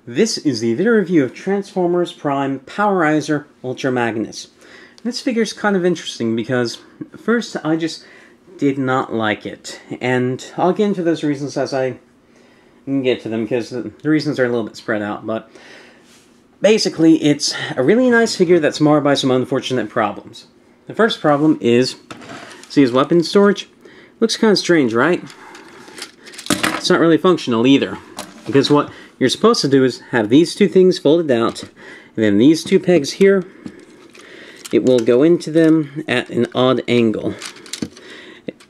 This is the video review of Transformers Prime Powerizer Ultra Magnus. This figure is kind of interesting because, first, I just did not like it. And I'll get into those reasons as I get to them, because the reasons are a little bit spread out. But basically, it's a really nice figure that's marred by some unfortunate problems. The first problem is, see his weapon storage? Looks kind of strange, right? It's not really functional either. Because what you're supposed to do is have these two things folded out, and then these two pegs here, it will go into them at an odd angle.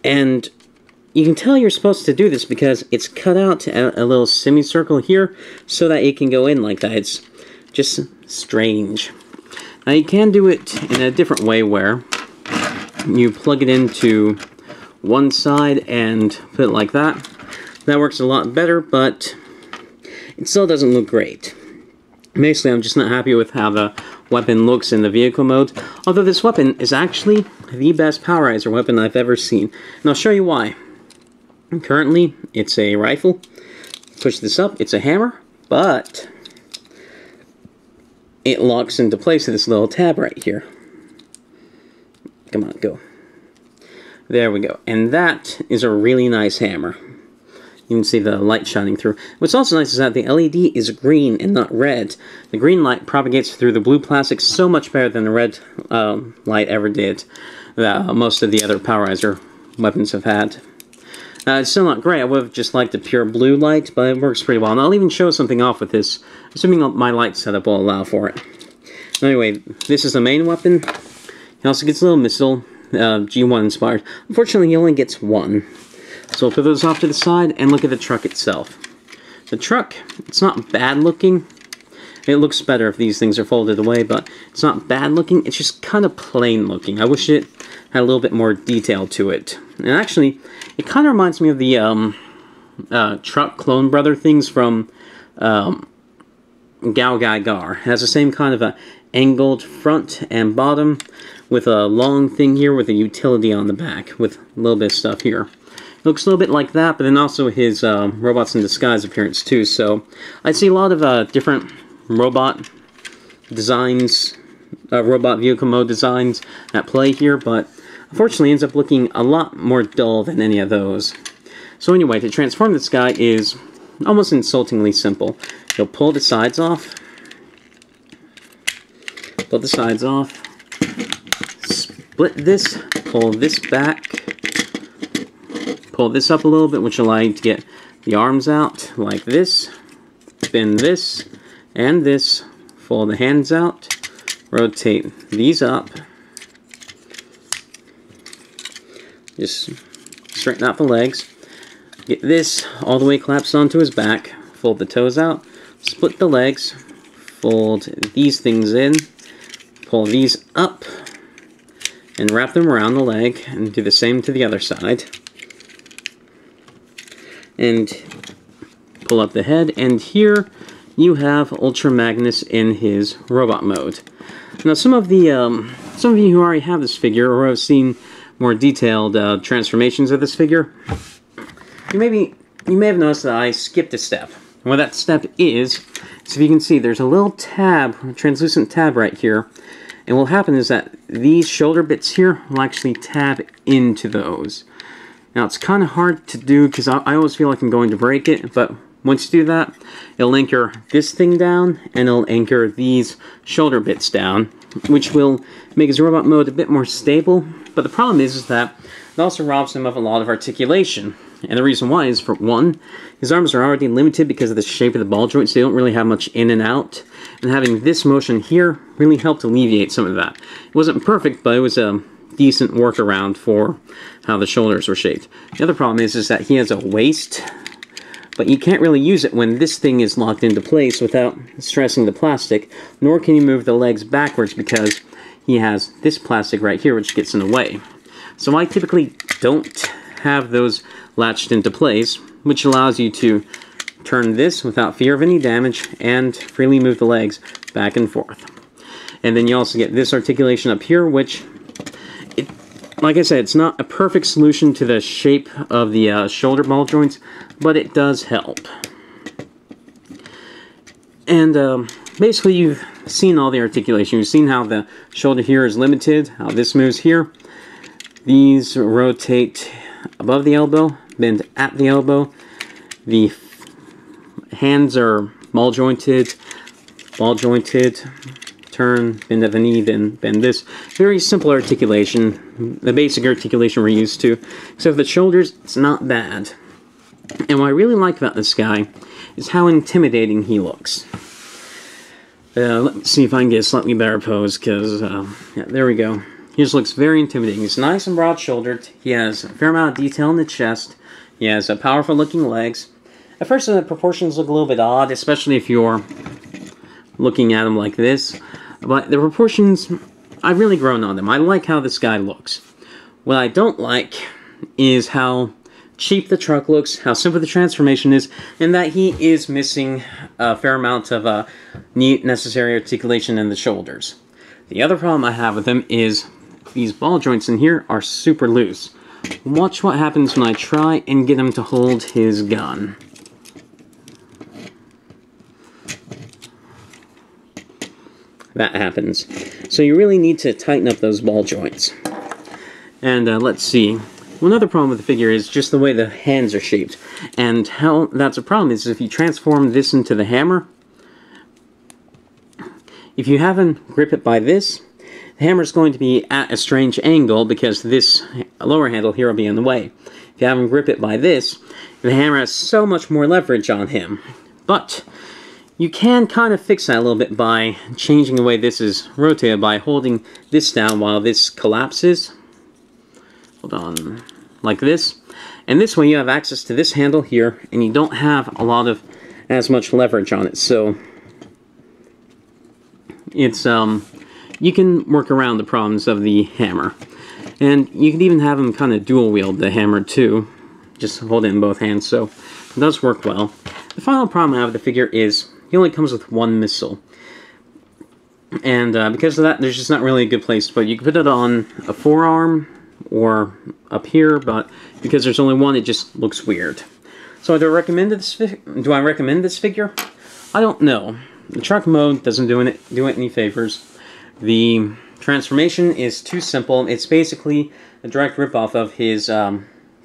And you can tell you're supposed to do this because it's cut out a little semicircle here so that it can go in like that. It's just strange. Now you can do it in a different way where you plug it into one side and put it like that. That works a lot better, but it still doesn't look great. Basically, I'm just not happy with how the weapon looks in the vehicle mode, although this weapon is actually the best Powerizer weapon I've ever seen. And I'll show you why. Currently, it's a rifle. Push this up, it's a hammer, but it locks into place with this little tab right here. Come on, go. There we go. And that is a really nice hammer. You can see the light shining through. What's also nice is that the LED is green and not red. The green light propagates through the blue plastic so much better than the red light ever did that most of the other Powerizer weapons have had. It's still not great. I would have just liked a pure blue light, but it works pretty well. And I'll even show something off with this, assuming my light setup will allow for it. Anyway, this is the main weapon. He also gets a little missile, G1 inspired. Unfortunately, he only gets one. So we'll put those off to the side and look at the truck itself. The truck, it's not bad looking. It looks better if these things are folded away, but it's not bad looking. It's just kind of plain looking. I wish it had a little bit more detail to it. And actually, it kind of reminds me of the truck clone brother things from Gao Gai Gar. It has the same kind of a angled front and bottom with a long thing here with a utility on the back with a little bit of stuff here. Looks a little bit like that, but then also his robots in disguise appearance too. So I see a lot of different robot designs, robot vehicle mode designs at play here, but unfortunately ends up looking a lot more dull than any of those. So anyway, to transform this guy is almost insultingly simple. You'll pull the sides off, split this, pull this back, pull this up a little bit, which will allow you to get the arms out like this, bend this and this, fold the hands out, rotate these up, just straighten out the legs, get this all the way collapsed onto his back, fold the toes out, split the legs, fold these things in, pull these up, and wrap them around the leg, and do the same to the other side. And pull up the head, and here you have Ultra Magnus in his robot mode. Now, some of you who already have this figure or have seen more detailed transformations of this figure, you may have noticed that I skipped a step. And what that step is, so if you can see, there's a little tab, a translucent tab right here. And what will happen is that these shoulder bits here will actually tab into those. Now, it's kind of hard to do because I always feel like I'm going to break it, but once you do that, it'll anchor this thing down, and it'll anchor these shoulder bits down, which will make his robot mode a bit more stable. But the problem is that it also robs him of a lot of articulation. And the reason why is, for one, his arms are already limited because of the shape of the ball joint, so they don't really have much in and out. And having this motion here really helped alleviate some of that. It wasn't perfect, but it was a decent workaround for how the shoulders were shaped. The other problem is that he has a waist, but you can't really use it when this thing is locked into place without stressing the plastic, nor can you move the legs backwards because he has this plastic right here which gets in the way. So I typically don't have those latched into place, which allows you to turn this without fear of any damage and freely move the legs back and forth. And then you also get this articulation up here, which, like I said, it's not a perfect solution to the shape of the shoulder ball joints, but it does help. And basically you've seen all the articulation. You've seen how the shoulder here is limited, how this moves here. These rotate above the elbow, bend at the elbow. The hands are ball jointed, turn, bend at the knee, then bend this. Very simple articulation, the basic articulation we're used to. Except for the shoulders, it's not bad. And what I really like about this guy is how intimidating he looks. Let me see if I can get a slightly better pose, because, yeah, there we go. He just looks very intimidating. He's nice and broad-shouldered. He has a fair amount of detail in the chest. He has powerful-looking legs. At first, the proportions look a little bit odd, especially if you're looking at him like this. But the proportions, I've really grown on them. I like how this guy looks. What I don't like is how cheap the truck looks, how simple the transformation is, and that he is missing a fair amount of neat, necessary articulation in the shoulders. The other problem I have with him is these ball joints in here are super loose. Watch what happens when I try and get him to hold his gun. That happens. So you really need to tighten up those ball joints. And let's see. Another problem with the figure is just the way the hands are shaped. And how that's a problem is if you transform this into the hammer, if you have him grip it by this, the hammer is going to be at a strange angle because this lower handle here will be in the way. If you have him grip it by this, the hammer has so much more leverage on him. But you can kind of fix that a little bit by changing the way this is rotated by holding this down while this collapses. Hold on, like this. And this way you have access to this handle here, and you don't have as much leverage on it. So it's you can work around the problems of the hammer. And you can even have him kind of dual wield the hammer too. Just hold it in both hands, so it does work well. The final problem I have with the figure is he only comes with one missile. And because of that, there's just not really a good place to put it. You can put it on a forearm or up here, but because there's only one, it just looks weird. So do I recommend this figure? I don't know. The truck mode doesn't do it any favors. The transformation is too simple. It's basically a direct ripoff of his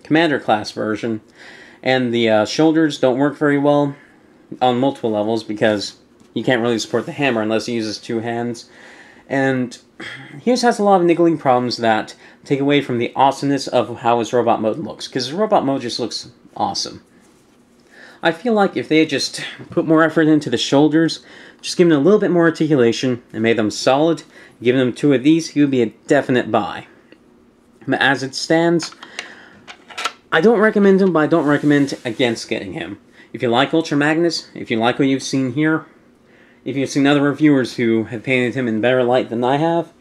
Commander class version. And the shoulders don't work very well on multiple levels because you can't really support the hammer unless he uses two hands. And he just has a lot of niggling problems that take away from the awesomeness of how his robot mode looks. Because his robot mode just looks awesome. I feel like if they had just put more effort into the shoulders, just given a little bit more articulation, and made them solid, given them two of these, he would be a definite buy. But as it stands, I don't recommend him, but I don't recommend against getting him. If you like Ultra Magnus, if you like what you've seen here, if you've seen other reviewers who have painted him in better light than I have,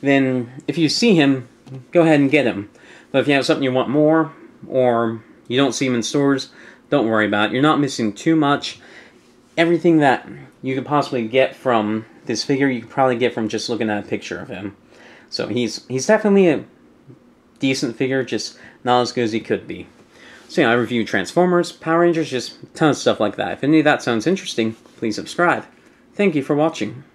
then if you see him, go ahead and get him. But if you have something you want more, or you don't see him in stores, don't worry about it. You're not missing too much. Everything that you could possibly get from this figure, you could probably get from just looking at a picture of him. So he's definitely a decent figure, just not as good as he could be. So yeah, I reviewed Transformers, Power Rangers, just a ton of stuff like that. If any of that sounds interesting, please subscribe. Thank you for watching.